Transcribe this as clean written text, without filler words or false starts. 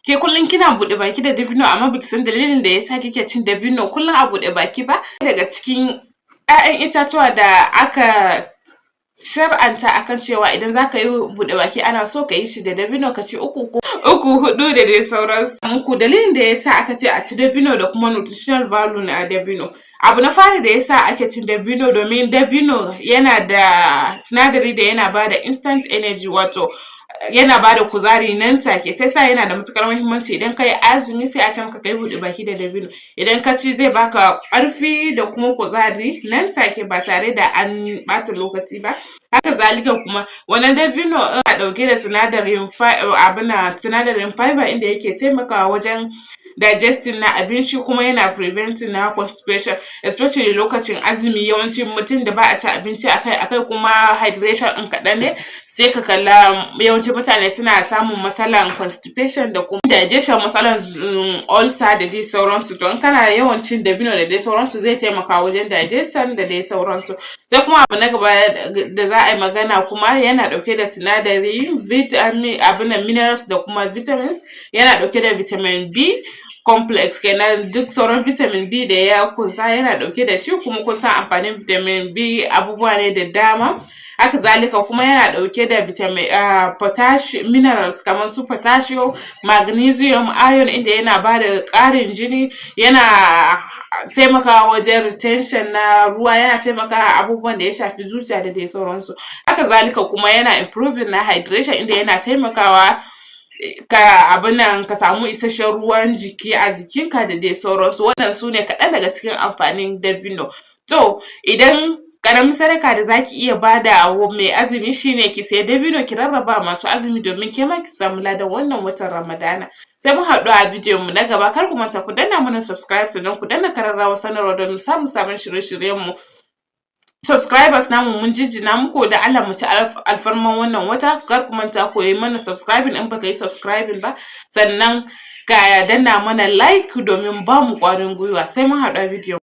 Ke kullum kina buɗe baki da dabino amma baki san dalilin da yasa kike cin dabino kullum a buɗe baki ba? Daga cikin 'ya'yan itatuwa da aka shar'anta akan cewa idan za ka yi buɗe baki ana so ka yi shi da dabino ka ci uku huɗu da dai sauransu. Muku dalilin da yasa aka ce a ci dabino da kuma nutritional value na dabino. Abu na fari da yasa ake cin dabino domin dabino yana da sinadari da yana bada instant energy wato yana bada kuzari nan take ta yasa yana da matuƙar muhimmanci idan ka yi azumi sai a ce maka ka yi buɗe baki da dabino. Idan ka ci zai baka ƙarfi da kuma kuzari nan take ba tare da an ɓata lokaci ba. Haka zalika kuma wannan dabino yana ɗauke da sinadarin fiber inda yake taimakawa wajen digesting na abinci kuma yana preventing na constipation especially lokacin azumi yawancin mutum da ba a ci abinci akai kuma hydration ɗin kaɗan ne sai ka kalla yawancin mutane suna samun matsalan constipation da kuma digestion matsalan ulcer da dai sauransu to in kana yawan cin dabino da dai sauransu zai taimaka wajen digestion da dai sauransu. Sai kuma abu na gaba da za a yi magana kuma yana ɗauke da sinadarin minerals da kuma vitamins yana ɗauke da vitamin B complex kenan duk sauran vitamin B da ya kunsa yana ɗauke da shi kuma kun san amfanin vitamin B abubuwa ne da dama. Haka zalika kuma yana ɗauke da minerals kamar su potassium, magnesium, iron inda yana ba da ƙarin jini yana taimakawa wajen retention na ruwa yana taimakawa abubuwan da ya shafi zuciya da dai sauransu. Haka zalika kuma yana improving na hydration inda yana taimakawa ka samu isasshen ruwan jiki a jikinka da dai sauransu. Wannan su ne kaɗan daga cikin amfanin dabino. To idan ƙaramin sadaka da za ki iya ba da mai azumi shine ki sayi dabino ki rarraba masu azumi domin ke ma ki samu ladan wannan watan Ramadana. Sai mun haɗu a bidiyon mu na gaba kar ku manta ku danna mana subscribe sannan ku danna ƙararrawar sanarwa don samun sabon shirye-shiryen mu. Subscribers namu mun jinjina muku da Allah mu ci alfarman wannan wata kar ku manta ku yi mana subscribing in baka yi subscribing ba sannan ka danna mana like domin ba mu ƙwarin gwiwa sai mun haɗu a bidiyon